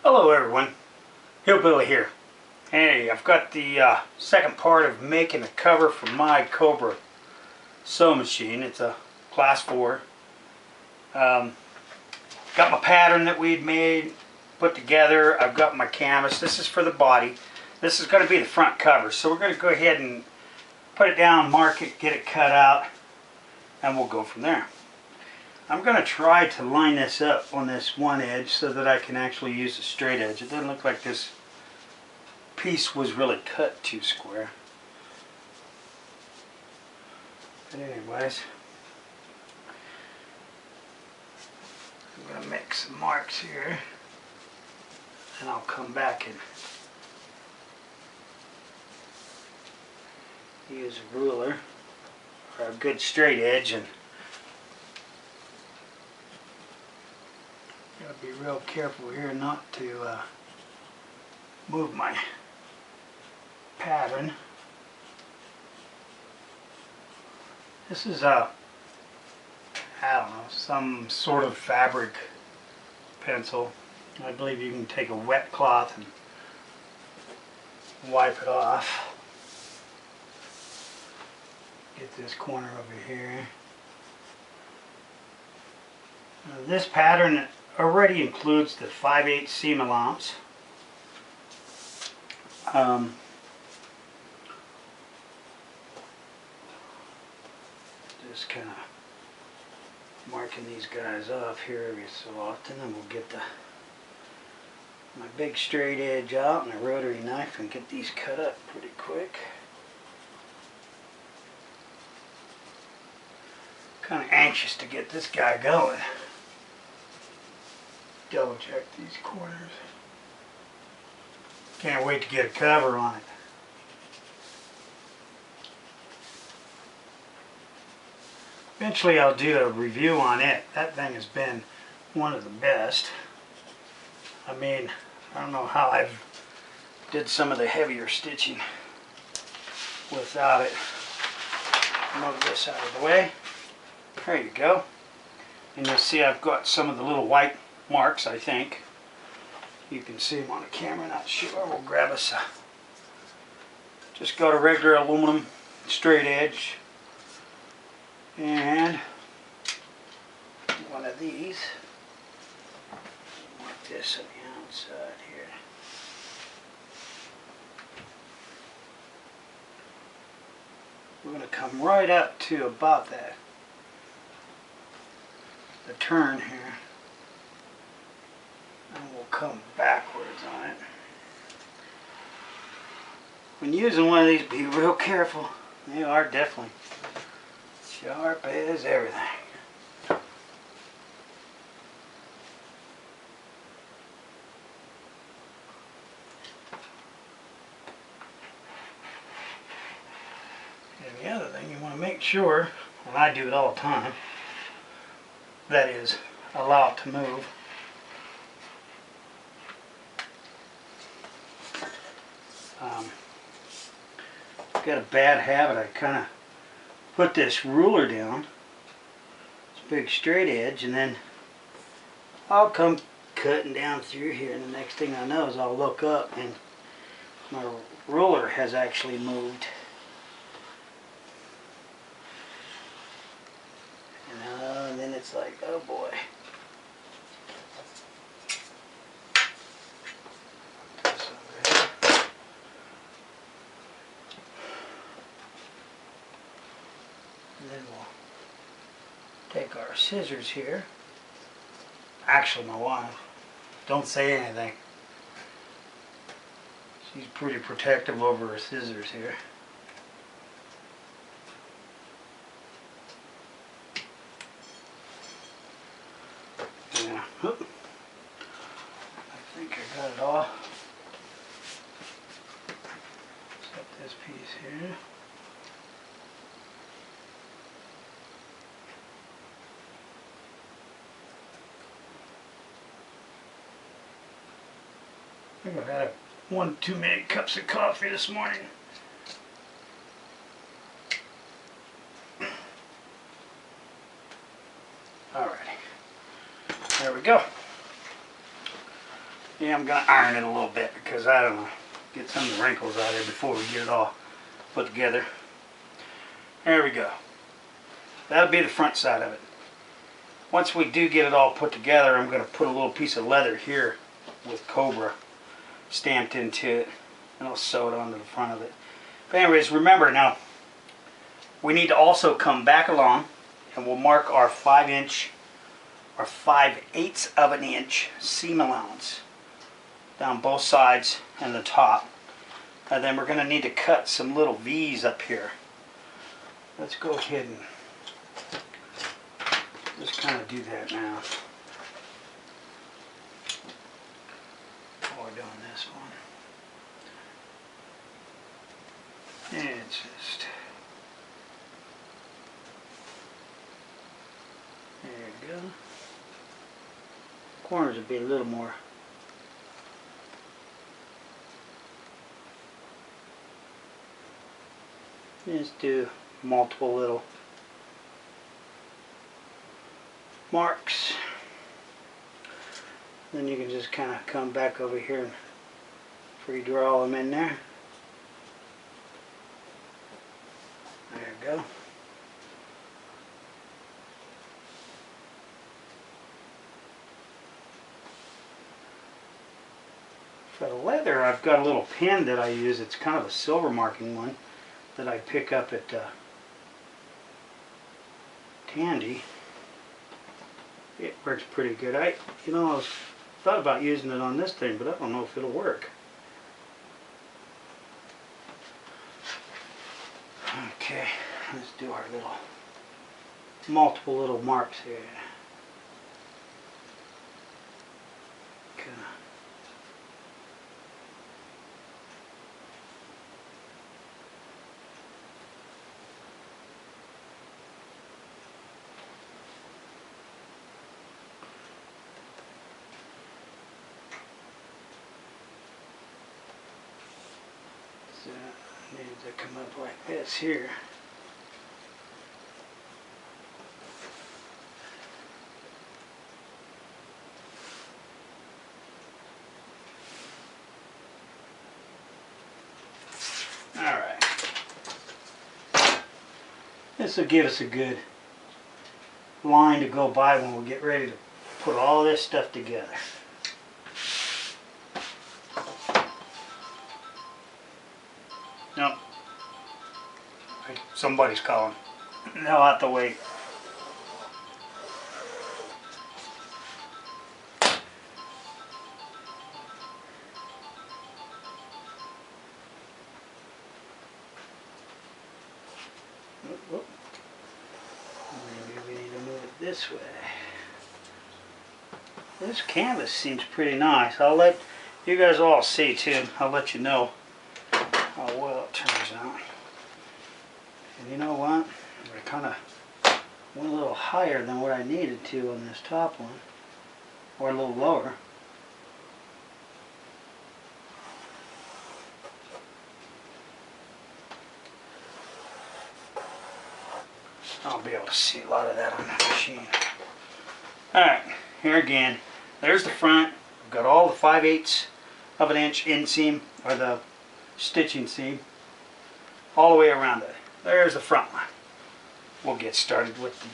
Hello everyone, HillBilly here. Hey, I've got the second part of making a cover for my Cobra sewing machine. It's a class 4. Got my pattern that we'd made, put together. I've got my canvas. This is for the body. This is going to be the front cover. So we're going to go ahead and put it down, mark it, get it cut out, and we'll go from there. I'm going to try to line this up on this one edge so that I can actually use a straight edge. It doesn't look like this piece was really cut too square. But anyways, I'm going to make some marks here, and I'll come back and use a ruler or a good straight edge, and gotta be real careful here not to move my pattern. This is I don't know, some sort of fabric pencil. I believe you can take a wet cloth and wipe it off. Get this corner over here. Now, this pattern already includes the 5/8 seam allowance. Just kind of marking these guys off here every so often, and we'll get my big straight edge out and a rotary knife and get these cut up pretty quick. Kind of anxious to get this guy going. Double check these corners. Can't wait to get a cover on it. Eventually I'll do a review on it. That thing has been one of the best. I mean, I don't know how I've did some of the heavier stitching without it. Move this out of the way. There you go. And you'll see I've got some of the little white marks, I think. You can see them on the camera, not sure. We'll grab us just got a regular aluminum straight edge and one of these. Mark this on the outside here. We're going to come right up to about the turn here. And we'll come backwards on it. When using one of these, be real careful. They are definitely sharp as everything. And the other thing you want to make sure, and I do it all the time, that is, allow it to move. Got a bad habit. I kind of put this ruler down, this big straight edge, and then I'll come cutting down through here, and the next thing I know is I'll look up and my ruler has actually moved. And then it's like, oh boy. And then we'll take our scissors here. Actually, my wife, don't say anything. She's pretty protective over her scissors here. Yeah, I think I got it all. Set this piece here. I think I've had 1 too many cups of coffee this morning. Alrighty. There we go. Yeah, I'm going to iron it a little bit because I don't know, get some of the wrinkles out of there before we get it all put together. There we go. That'll be the front side of it. Once we do get it all put together, I'm going to put a little piece of leather here with Cobra stamped into it, and I'll sew it onto the front of it. But anyways, remember now, we need to also come back along and we'll mark our 5" or 5/8 of an inch seam allowance down both sides and the top. And then we're going to need to cut some little V's up here. Let's go ahead and just kind of do that now. While we're doing this one. And it's just... There you go. Corners would be a little more. Just do multiple little marks. Then you can just kind of come back over here and free draw them in there. There you go. For the leather, I've got a little pen that I use. It's kind of a silver marking one that I pick up at Tandy. It works pretty good. I thought about using it on this thing, but I don't know if it'll work. Okay, let's do our little multiple little marks here. So I need to come up like this here. Alright. This will give us a good line to go by when we get ready to put all this stuff together. Nope. Somebody's calling. They'll have to wait. Maybe we need to move it this way. This canvas seems pretty nice. I'll let you guys all see too. I'll let you know how well it turns out. And you know what? I kind of went a little higher than what I needed to on this top one, or a little lower. I'll be able to see a lot of that on the machine. Alright, here again, there's the front. I've got all the 5/8 of an inch inseam, or the stitching seam, all the way around it. There's the front one. We'll get started with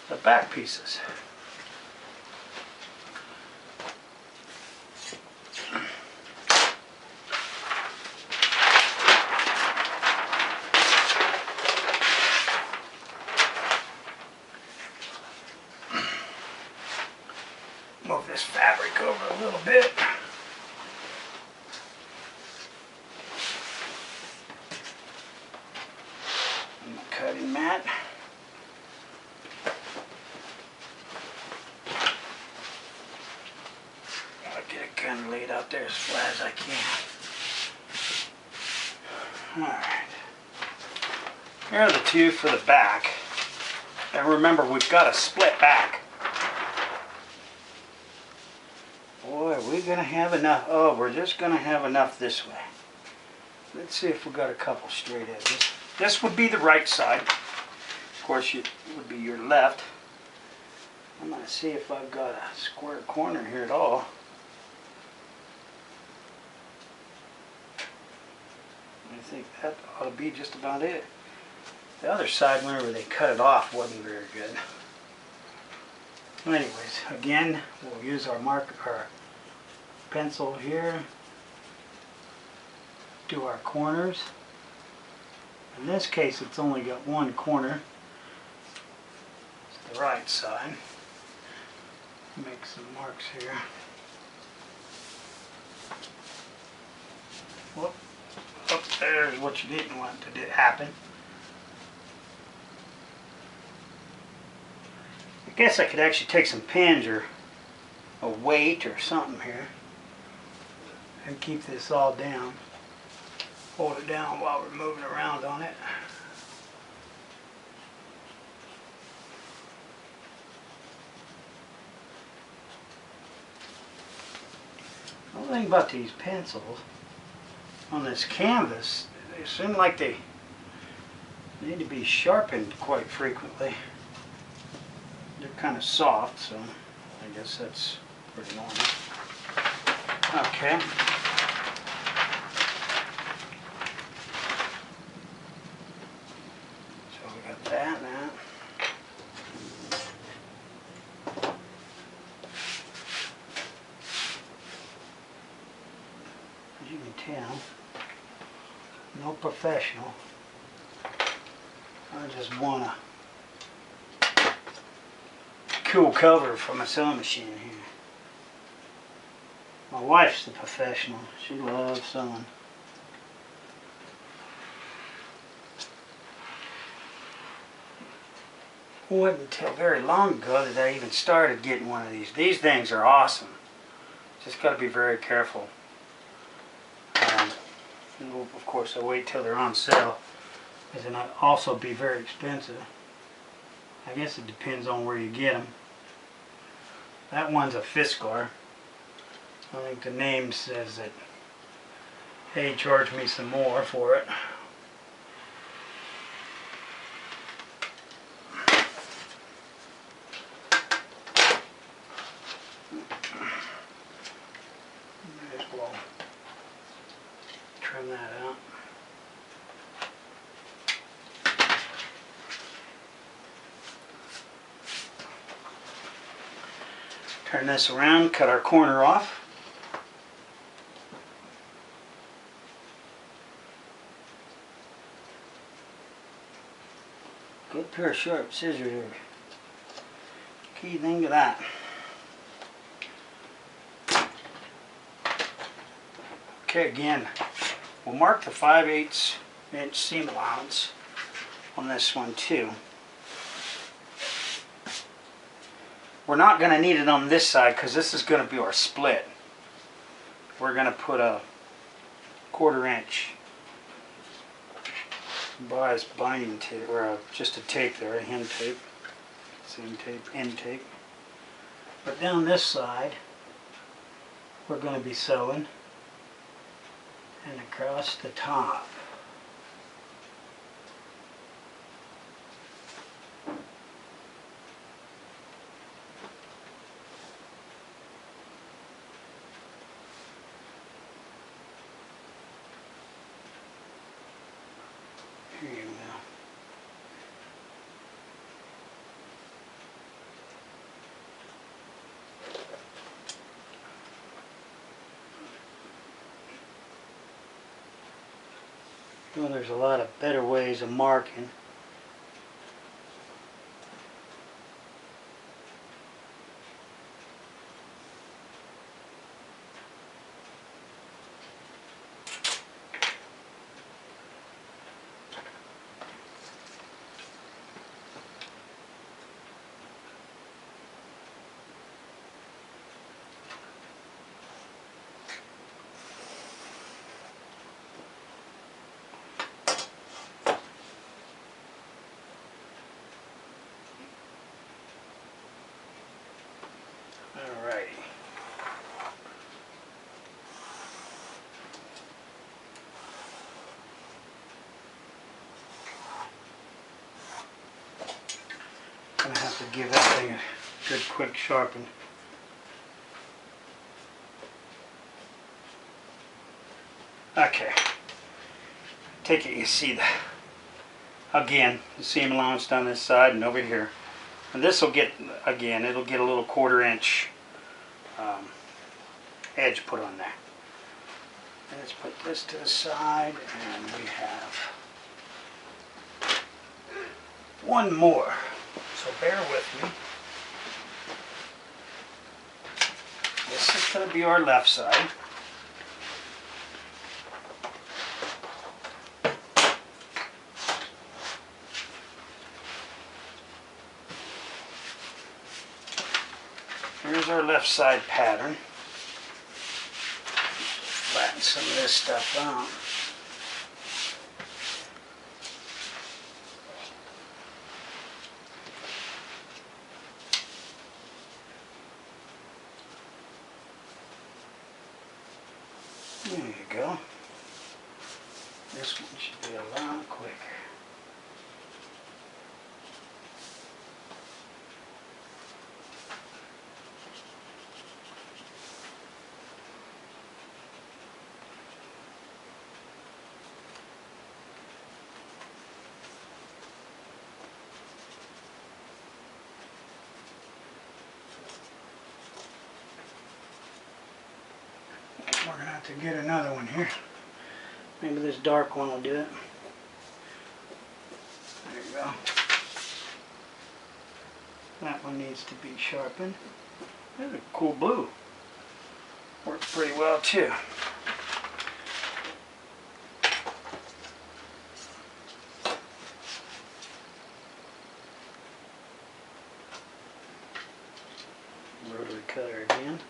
the back pieces. Move this fabric over a little bit. And the cutting mat. I'll get it kind of laid out there as flat as I can. Alright. Here are the two for the back. And remember, we've got a split back. Boy, are we going to have enough? Oh, we're just going to have enough this way. Let's see if we've got a couple straight edges. This would be the right side. Of course, it would be your left. I'm going to see if I've got a square corner here at all. I think that ought to be just about it. The other side, whenever they cut it off, wasn't very good. Anyways, again, we'll use our pencil here. Do our corners. In this case, it's only got one corner. It's the right side. Make some marks here. Whoop. Oh, there's what you didn't want to happen. I guess I could actually take some pins or a weight or something here and keep this all down. Hold it down while we're moving around on it. The thing about these pencils on this canvas, they seem like they need to be sharpened quite frequently. They're kind of soft, so I guess that's pretty normal. Okay. So we got that now. As you can tell, no professional. I just want a cool cover for my sewing machine here. My wife's the professional. She loves sewing. It wasn't until very long ago that I even started getting one of these. These things are awesome. Just got to be very careful. Of course, I wait till they're on sale, because then I'd also be very expensive. I guess it depends on where you get them. That one's a Fiskar. I think the name says that they charged me some more for it. May as well trim that out. Turn this around, cut our corner off. Good pair of sharp scissors here. Key thing to that. Okay, again, we'll mark the 5/8 inch seam allowance on this one too. We're not going to need it on this side because this is going to be our split. We're going to put a 1/4 inch bias binding tape, or just a tape there, a hem tape, seam tape, end tape. But down this side, we're going to be sewing, and across the top. Here you go. Well, there's a lot of better ways of marking. Alrighty. Gonna have to give that thing good quick sharpen. Okay. Take it, you see the, again, the seam allowance down this side and over here. And this will get, again, it'll get a little 1/4 inch edge put on there. Let's put this to the side, and we have one more. So bear with me. This is going to be our left side. Here's our left side pattern. Flatten some of this stuff out. There you go. This one should be a lot quicker. We're going to have to get another one here. Maybe this dark one will do it. There you go. That one needs to be sharpened. That's a cool blue. Works pretty well too. Rotary cutter again.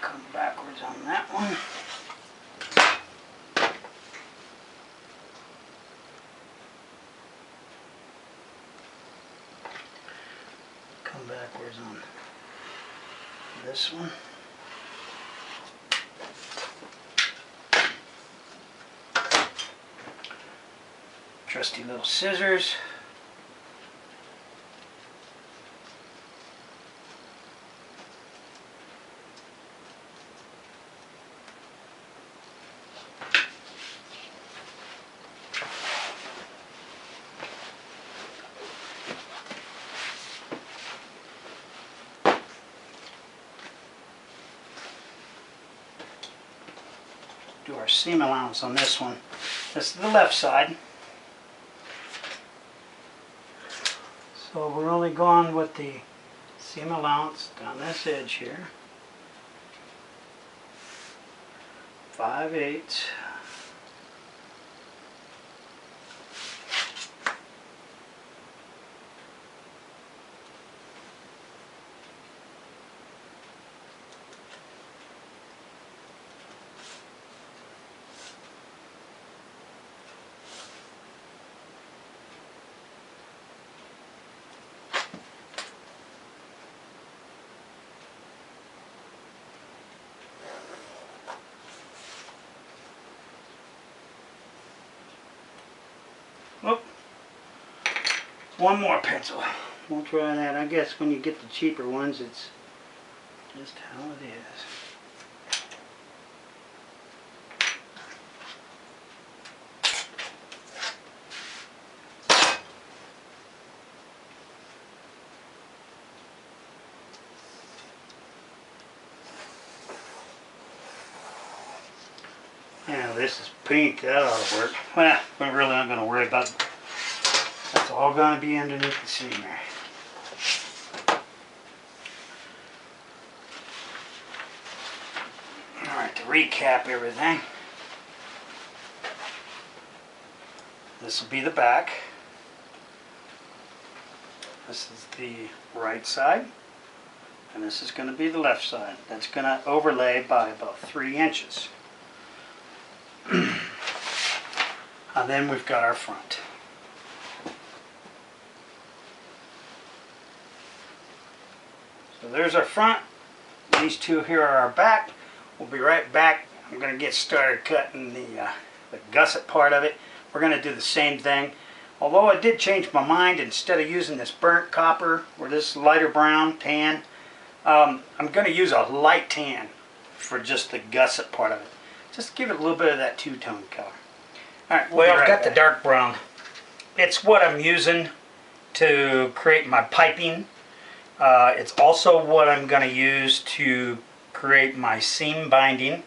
Come backwards on that one. Come backwards on this one. Trusty little scissors. Do our seam allowance on this one. This is the left side. So we're only going with the seam allowance down this edge here. 5/8. Oh, one more pencil. We'll try that. I guess when you get the cheaper ones, it's just how it is. Yeah, this is pink. That ought to work. Well, we're really not going to worry about it. That's all going to be underneath the seam there. Alright, to recap everything. This will be the back. This is the right side. And this is going to be the left side. That's going to overlay by about 3 inches. And then we've got our front. So there's our front. These two here are our back. We'll be right back. I'm going to get started cutting the gusset part of it. we're going to do the same thing. Although I did change my mind, instead of using this burnt copper or this lighter brown tan, I'm going to use a light tan for just the gusset part of it. Just give it a little bit of that two-tone color. Alright, well, I've got the dark brown. It's what I'm using to create my piping. It's also what I'm going to use to create my seam binding.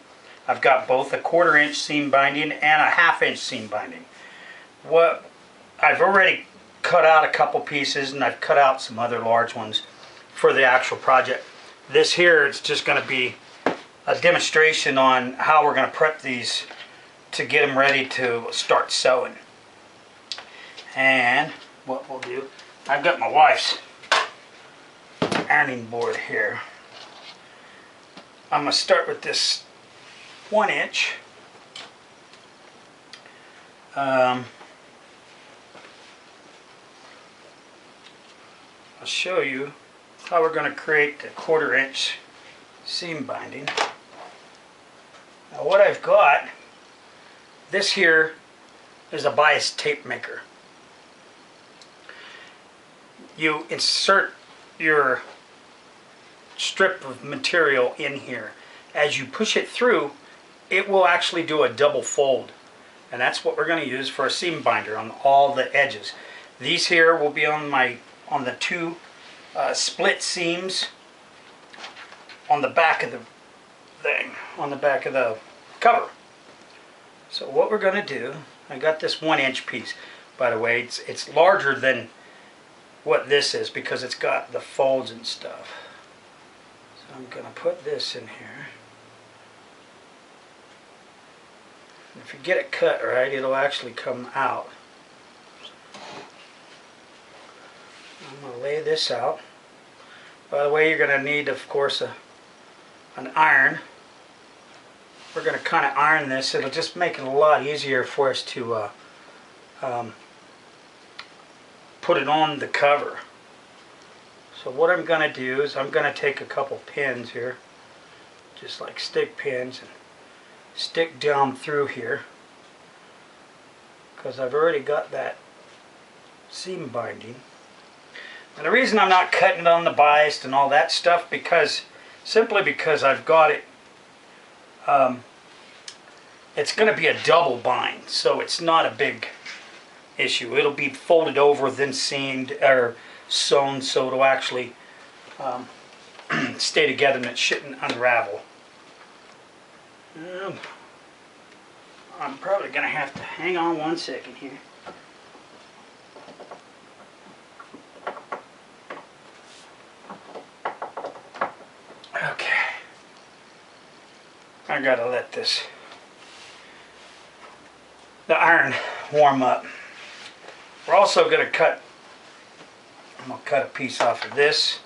I've got both a 1/4 inch seam binding and a 1/2 inch seam binding. What I've already cut out a couple pieces, and I've cut out some other large ones for the actual project. This here is just going to be a demonstration on how we're going to prep these to get them ready to start sewing. And what we'll do, I've got my wife's ironing board here. I'm going to start with this 1 inch. I'll show you how we're going to create the 1/4 inch seam binding. Now what I've got, this here is a bias tape maker. You insert your strip of material in here. As you push it through, it will actually do a double fold, and that's what we're going to use for a seam binder on all the edges. These here will be on the two split seams on the back of the thing, on the back of the cover. So what we're going to do, I got this 1 inch piece, by the way. It's larger than what this is because it's got the folds and stuff. So I'm going to put this in here. And if you get it cut right, it'll actually come out. I'm going to lay this out. By the way, you're going to need, of course, an iron. We're going to kind of iron this. It'll just make it a lot easier for us to put it on the cover. So what I'm going to do is I'm going to take a couple pins here, just like stick pins, and stick down through here, because I've already got that seam binding. And the reason I'm not cutting it on the bias and all that stuff, simply because I've got it, it's going to be a double bind, so it's not a big issue. It'll be folded over, then seamed or sewn, so it'll actually stay together and it shouldn't unravel. I'm probably going to have to hang on 1 second here. Okay. I got to let the iron warm up. We're also going to cut, I'm going to cut a piece off of this.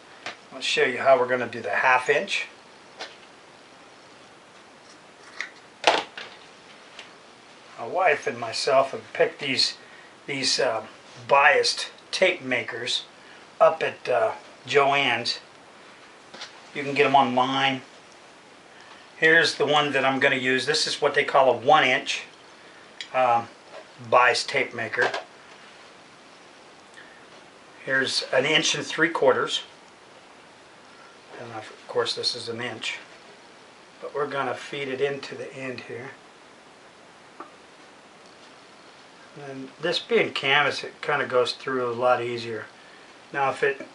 I'll show you how we're going to do the 1/2 inch. My wife and myself have picked these biased tape makers up at Joann's. You can get them online. Here's the one that I'm going to use. This is what they call a 1 inch biased tape maker. Here's 1 3/4 inches. And of course this is 1 inch. But we're going to feed it into the end here. And this being canvas, it kind of goes through a lot easier. Now if it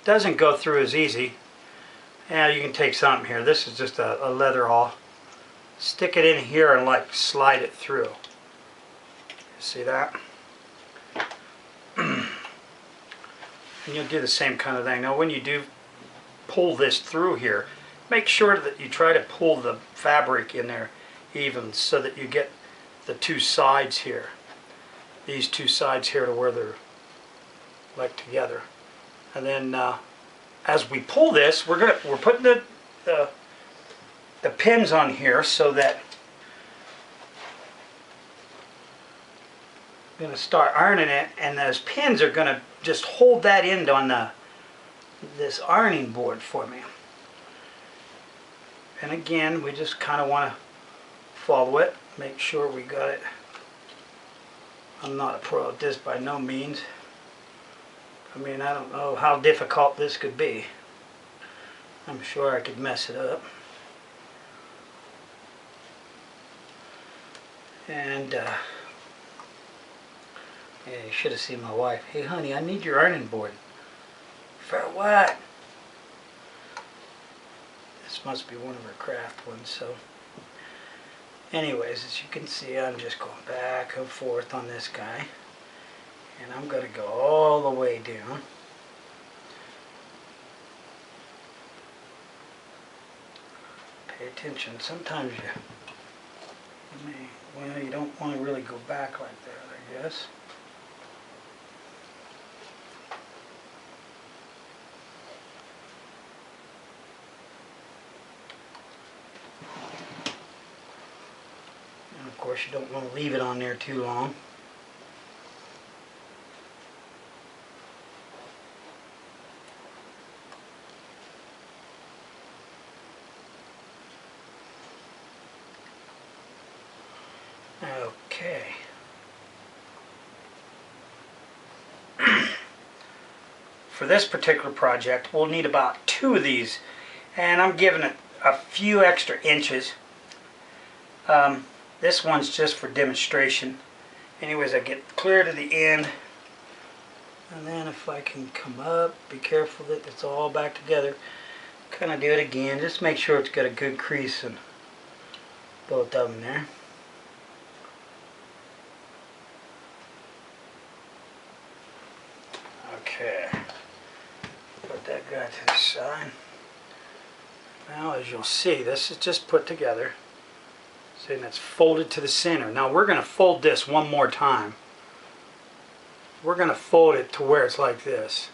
doesn't go through as easy, yeah, you can take something here. This is just a leather awl. Stick it in here and like slide it through. See that? And you'll do the same kind of thing. Now when you do pull this through here, make sure that you try to pull the fabric in there even, so that you get the two sides here. These two sides here to where they're like together. And then as we pull this, we're putting the pins on here so that I'm going to start ironing it, and those pins are going to just hold that end on this ironing board for me. And again, we just kind of want to follow it, make sure we got it I'm not a pro at this by no means. I mean, I don't know how difficult this could be. I'm sure I could mess it up. And yeah, you should have seen my wife. Hey honey, I need your ironing board. For what? This must be one of her craft ones. So anyways, as you can see, I'm just going back and forth on this guy. And I'm going to go all the way down. Pay attention. Sometimes you don't want to really go back like that, I guess. And of course, you don't want to leave it on there too long. Okay. For this particular project, we'll need about 2 of these, and I'm giving it a few extra inches. This one's just for demonstration. Anyways, I get clear to the end, and then if I can come up, be careful that it's all back together. Kind of do it again, just make sure it's got a good crease in both of them there. Okay, put that guy to the side. Now, as you'll see, this is just put together. See, and it's folded to the center. Now we're going to fold this one more time. We're going to fold it to where it's like this,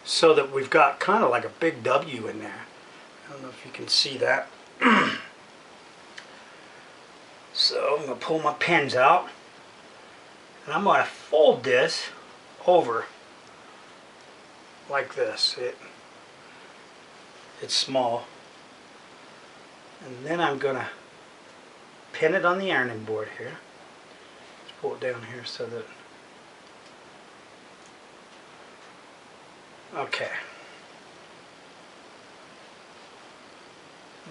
so that we've got kind of like a big W in there. I don't know if you can see that. So I'm going to pull my pins out, and I'm going to fold this over like this. It's small, and then I'm going to pin it on the ironing board here. Let's pull it down here so that, okay.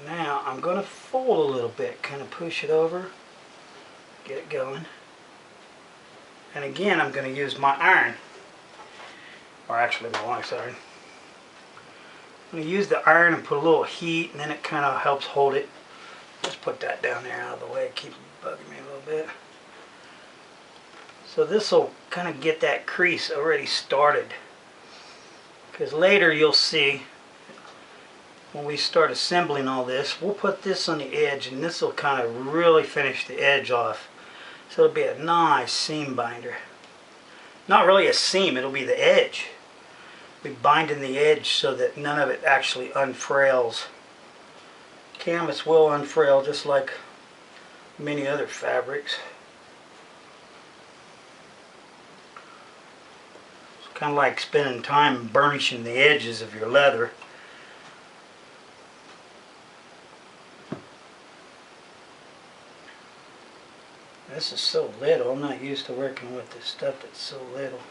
Now I'm going to fold a little bit, kind of push it over, get it going, and again I'm going to use my iron, or actually my wife's iron. I'm going to use the iron and put a little heat, and then it kind of helps hold it. Just put that down there out of the way, it keeps bugging me a little bit. So this will kind of get that crease already started, because later you'll see when we start assembling all this, we'll put this on the edge, and this will kind of really finish the edge off. So it'll be a nice seam binder. Not really a seam, it'll be the edge. We bind in the edge so that none of it actually unfrails. Canvas will unfrail just like many other fabrics. It's kind of like spending time burnishing the edges of your leather. This is so little. I'm not used to working with this stuff that's so little.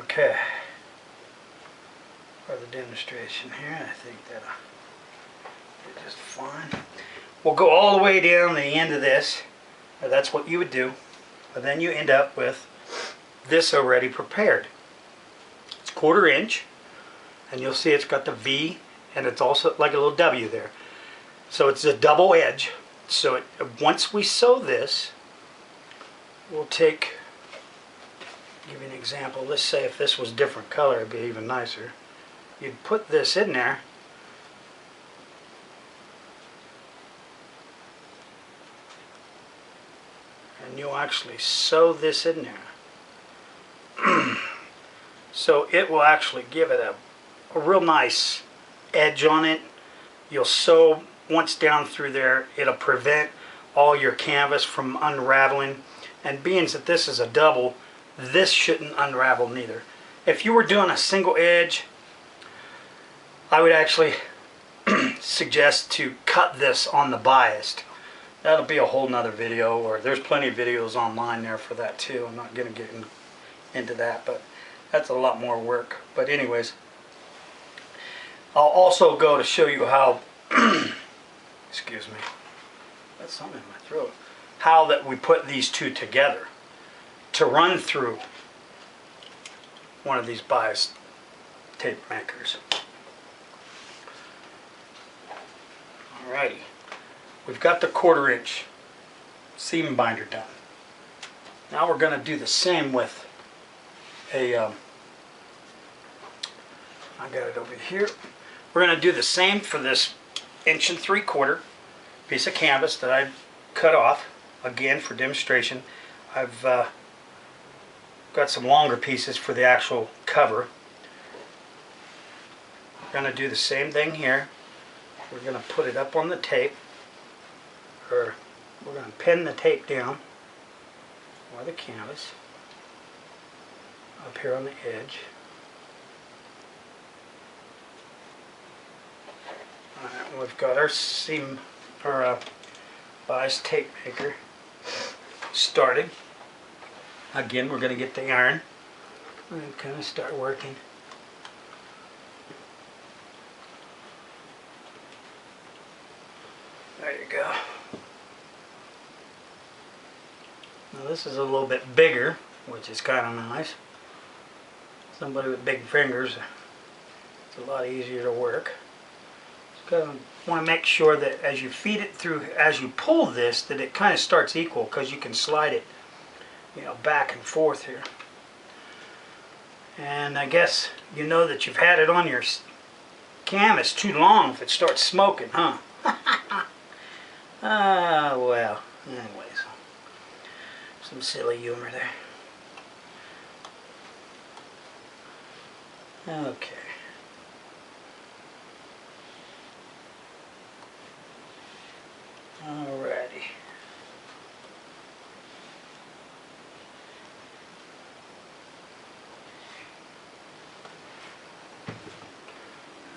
Okay. For the demonstration here, I think that'll be just fine. We'll go all the way down the end of this. That's what you would do. But then you end up with this already prepared. It's 1/4 inch. And you'll see it's got the V, and it's also like a little W there. So it's a double edge. So once we sew this, we'll take, give you an example. Let's say if this was different color, it'd be even nicer. You'd put this in there, and you'll actually sew this in there. So it will actually give it a real nice edge on it. You'll sew once down through there. It'll prevent all your canvas from unraveling, and being that this is a double, this shouldn't unravel neither. If you were doing a single edge, I would actually suggest to cut this on the biased. That'll be a whole nother video, or there's plenty of videos online there for that too. I'm not going to get into that, but that's a lot more work. But anyways, I'll also go to show you how excuse me, that's something in my throat, how that we put these two together to run through one of these bias tape makers. Alrighty, we've got the 1/4 inch seam binder done. Now we're going to do the same with a I got it over here. We're going to do the same for this 1 3/4 inch piece of canvas that I cut off, again for demonstration. I've got some longer pieces for the actual cover. We're going to do the same thing here. We're going to put it up on the tape, or we're going to pin the tape down, or the canvas, up here on the edge. Alright, we've got our seam, or bias tape maker started. Again, we're going to get the iron and kind of start working. There you go. Now this is a little bit bigger, which is kind of nice. Somebody with big fingers, it's a lot easier to work. Just want to make sure that as you feed it through, as you pull this, that it kind of starts equal, because you can slide it, you know, back and forth here. And I guess you know that you've had it on your canvas too long if it starts smoking, huh? Well, anyways, some silly humor there. Okay. Alrighty.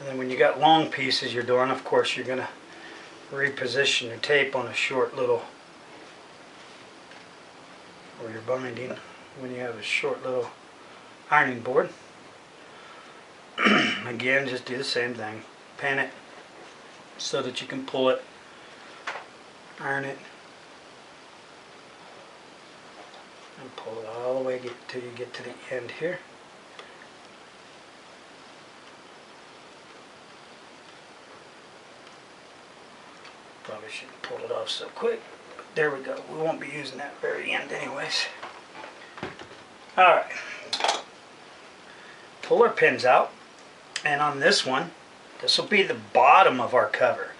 And then when you got long pieces you're doing, of course you're going to reposition your tape on a short little, or your binding, when you have a short little ironing board. Again, just do the same thing. Pin it so that you can pull it, iron it, and pull it all the way till you get to the end here. Probably shouldn't pull it off so quick. But there we go. We won't be using that very end anyways. Alright. Pull our pins out. And on this one, this will be the bottom of our cover.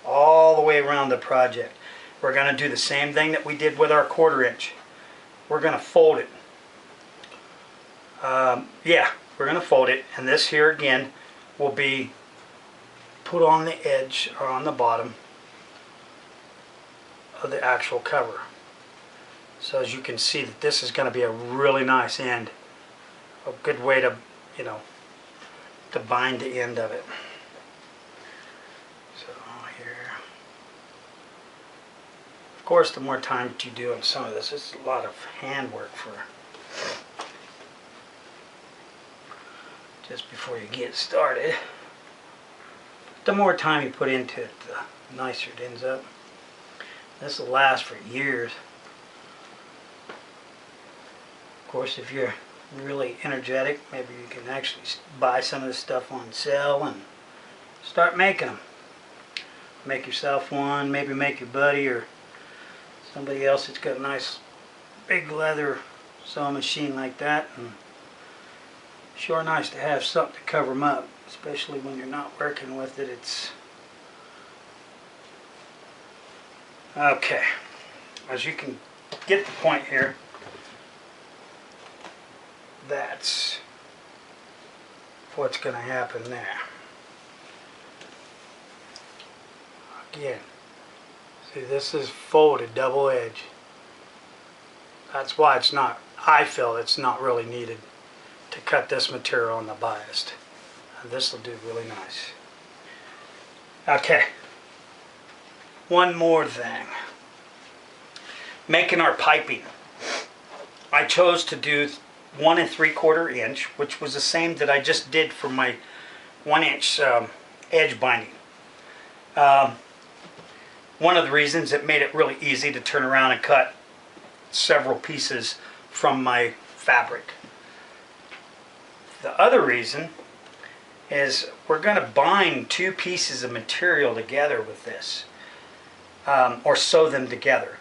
All the way around the project. We're going to do the same thing that we did with our 1/4 inch. We're going to fold it. Yeah, we're going to fold it. And this here again will be put on the edge, or on the bottom of the actual cover. So as you can see, that this is going to be a really nice end, a good way to, you know, to bind the end of it. So here, of course, the more time that you do on some of this, it's a lot of hand work for just before you get started. The more time you put into it, the nicer it ends up. This will last for years. Of course, if you're really energetic, maybe you can actually buy some of this stuff on sale and start making them. Make yourself one, maybe make your buddy or somebody else that's got a nice big leather sewing machine like that. And sure nice to have something to cover them up, especially when you're not working with it. It's okay. As you can get the point here, that's what's going to happen there. Again, see, this is folded double edge. That's why it's not, I feel it's not really needed to cut this material on the biased. And this will do really nice. Okay, one more thing. Making our piping. I chose to do 1 3/4 inch, which was the same that I just did for my 1-inch edge binding. One of the reasons it made it really easy to turn around and cut several pieces from my fabric. The other reason is we're going to bind 2 pieces of material together with this, or sew them together.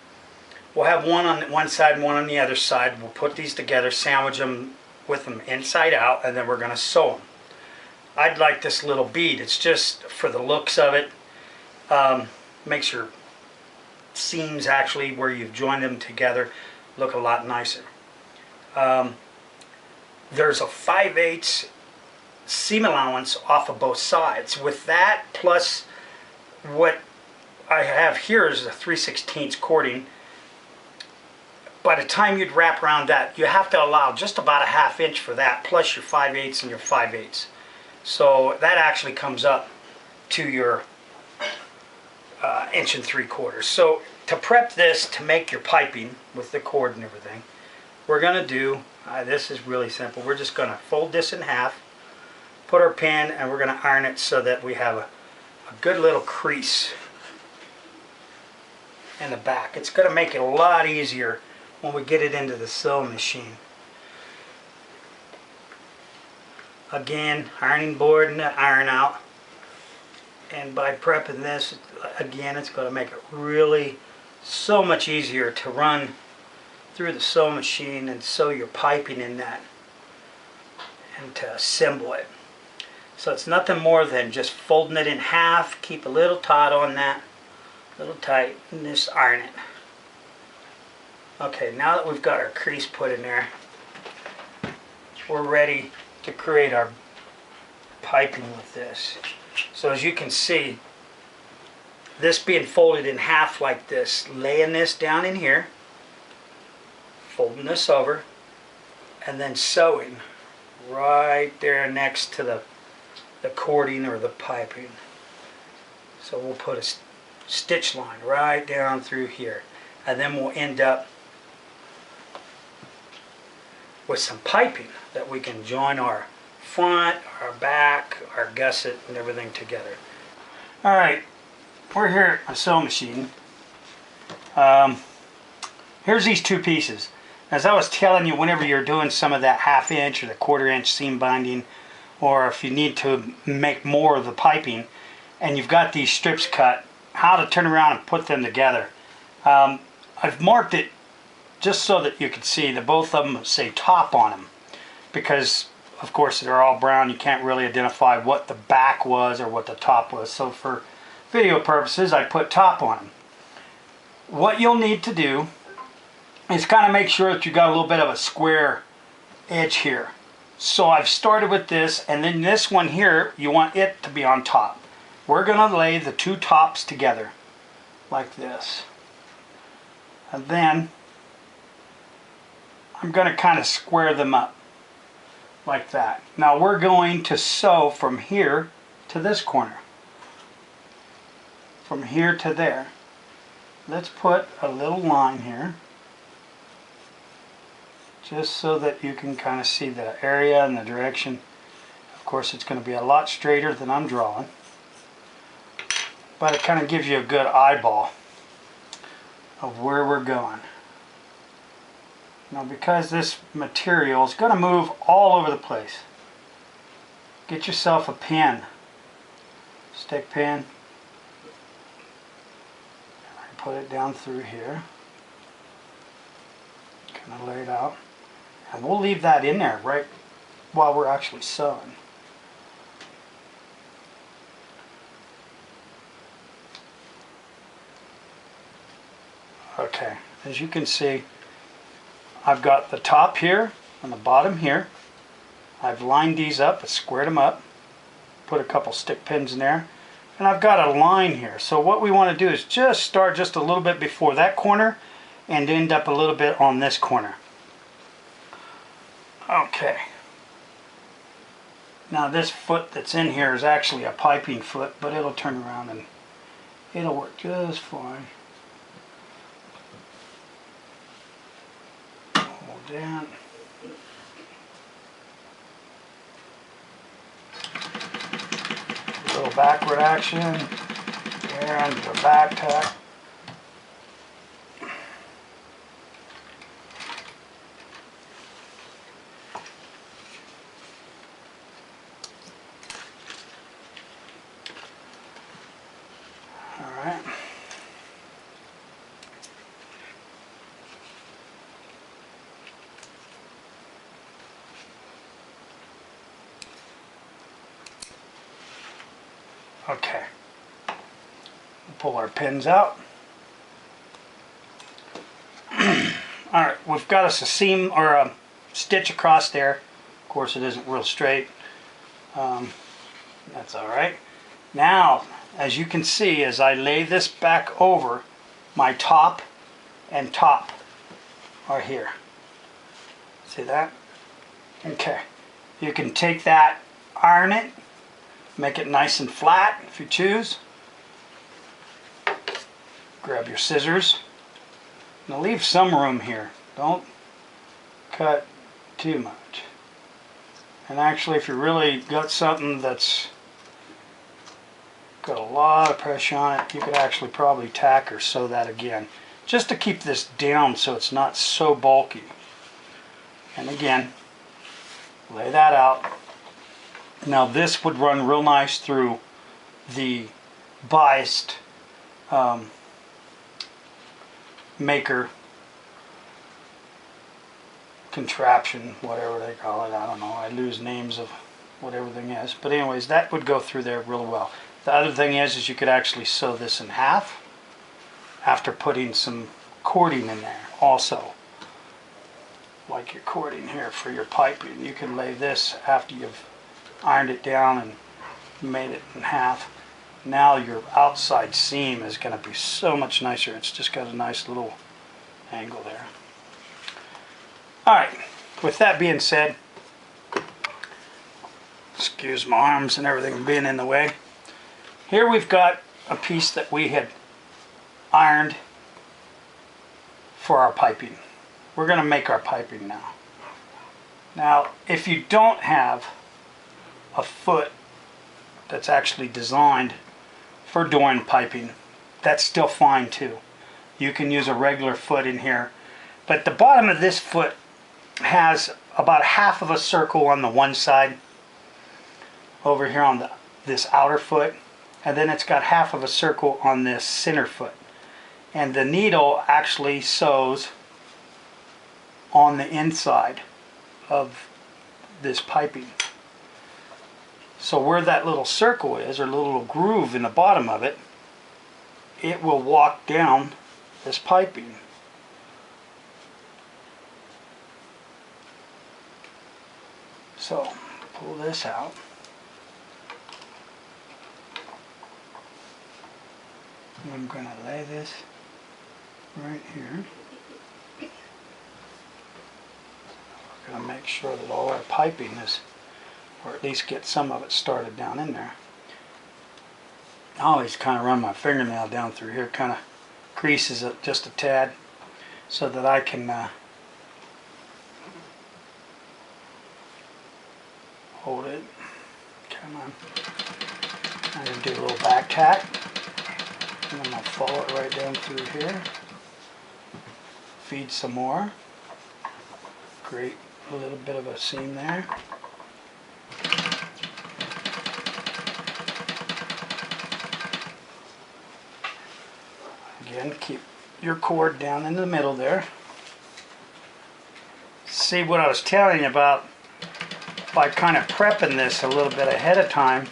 We'll have one on one side and one on the other side. We'll put these together, sandwich them with them inside out, and then we're going to sew them. I'd like this little bead. It's just for the looks of it. Makes your seams actually where you've joined them together look a lot nicer. There's a 5/8 seam allowance off of both sides. With that plus what I have here is a 3/16 cording. By the time you'd wrap around that, you have to allow just about a 1/2 inch for that, plus your 5/8 and your 5/8. So that actually comes up to your 1 3/4 inch. So to prep this to make your piping with the cord and everything, we're going to do, this is really simple. We're just going to fold this in half, put our pin, and we're going to iron it so that we have a good little crease in the back. It's going to make it a lot easier when we get it into the sewing machine. Again, ironing board and the iron out. And by prepping this, again, it's going to make it really so much easier to run through the sewing machine and sew your piping in that and to assemble it. So it's nothing more than just folding it in half, keep a little taut on that, a little tight, and just iron it. Okay, now that we've got our crease put in there, we're ready to create our piping with this. So as you can see, this being folded in half like this, laying this down in here, folding this over, and then sewing right there next to the cording or the piping. So we'll put a stitch line right down through here, and then we'll end up with some piping that we can join our front, our back, our gusset, and everything together. Alright, we're here at my sewing machine. Here's these 2 pieces. As I was telling you, whenever you're doing some of that 1/2 inch or the 1/4 inch seam binding, or if you need to make more of the piping and you've got these strips cut, how to turn around and put them together. I've marked it just so that you can see that both of them say top on them, because of course they're all brown. You can't really identify what the back was or what the top was. So for video purposes, I put top on them. What you'll need to do is kind of make sure that you got a little bit of a square edge here. So I've started with this, and then this one here, you want it to be on top. We're going to lay the 2 tops together like this. And then I'm going to kind of square them up like that. Now we're going to sew from here to this corner. From here to there. Let's put a little line here, just so that you can kind of see the area and the direction. Of course, it's going to be a lot straighter than I'm drawing, but it kind of gives you a good eyeball of where we're going. Now, because this material is going to move all over the place, get yourself a pen, stick pin, put it down through here, kind of lay it out, and we'll leave that in there right while we're actually sewing. Okay, as you can see, I've got the top here and the bottom here. I've lined these up, I squared them up, put a couple stick pins in there, and I've got a line here. So what we want to do is just start just a little bit before that corner and end up a little bit on this corner. Okay. Now this foot that's in here is actually a piping foot, but it'll turn around and it'll work just fine. Hold down. A little backward action, and the back tack. All right. Okay, we'll pull our pins out. Alright, we've got us a seam or a stitch across there. Of course it isn't real straight. That's alright. Now, as you can see, as I lay this back over, my top and top are here. See that? Okay. You can take that, iron it, make it nice and flat if you choose. Grab your scissors. Now leave some room here. Don't cut too much. And actually, if you really got something that's got a lot of pressure on it, you could actually probably tack or sew that again, just to keep this down so it's not so bulky. And again, lay that out. Now this would run real nice through the biased maker contraption, whatever they call it. I don't know. I lose names of what everything is. But anyways, that would go through there really well. The other thing is you could actually sew this in half after putting some cording in there also. Like your cording here for your piping. You can lay this after you've ironed it down and made it in half. Now your outside seam is going to be so much nicer. It's just got a nice little angle there. Alright, with that being said, excuse my arms and everything being in the way. Here we've got a piece that we had ironed for our piping. We're going to make our piping now. Now, if you don't have a foot that's actually designed for doing piping, that's still fine too. You can use a regular foot in here, but the bottom of this foot has about half of a circle on the one side over here on this outer foot, and then it's got half of a circle on this center foot, and the needle actually sews on the inside of this piping. So where that little circle is, or little groove in the bottom of it, it will walk down this piping. So pull this out. I'm going to lay this right here. We're going to make sure that all our piping is, or at least get some of it started down in there. I always kind of run my fingernail down through here, kind of creases it just a tad so that I can hold it. Come on. I'm going to do a little back tack, and then I'll follow it right down through here. Feed some more. Create a little bit of a seam there. Again, keep your cord down in the middle there. See what I was telling you about by kind of prepping this a little bit ahead of time,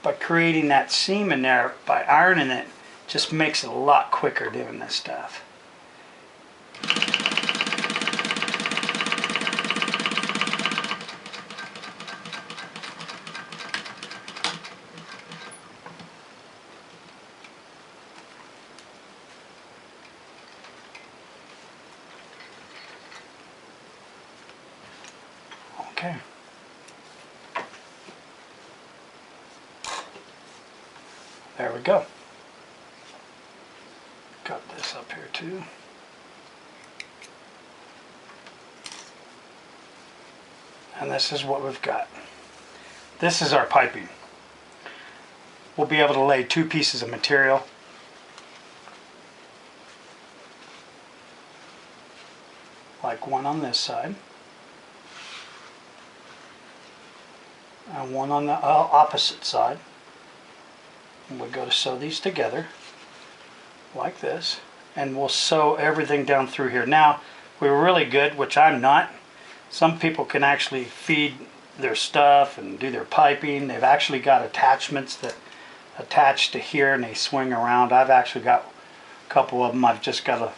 by creating that seam in there, by ironing it, just makes it a lot quicker doing this stuff. Okay. There we go. Got this up here too. And this is what we've got. This is our piping. We'll be able to lay 2 pieces of material. Like one on this side. And one on the opposite side. And we'll go to sew these together. Like this. And we'll sew everything down through here. Now, we're really good, which I'm not. Some people can actually feed their stuff and do their piping. They've actually got attachments that attach to here and they swing around. I've actually got a couple of them. I've just got to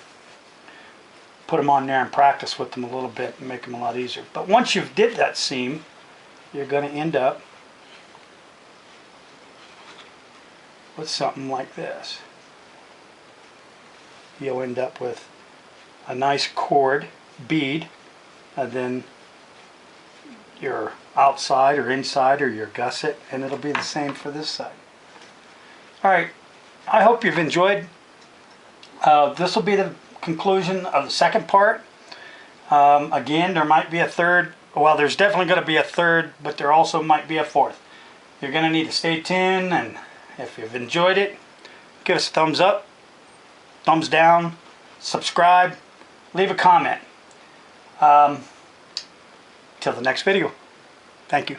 put them on there and practice with them a little bit and make them a lot easier. But once you've did that seam, you're going to end up with something like this. You'll end up with a nice cord bead, and then your outside or inside or your gusset, and it'll be the same for this side. Alright, I hope you've enjoyed. This will be the conclusion of the second part. Again, there might be a third. Well, there's definitely going to be a third, but there also might be a fourth. You're going to need to stay tuned, and if you've enjoyed it, give us a thumbs up, thumbs down, subscribe, leave a comment. Till the next video. Thank you.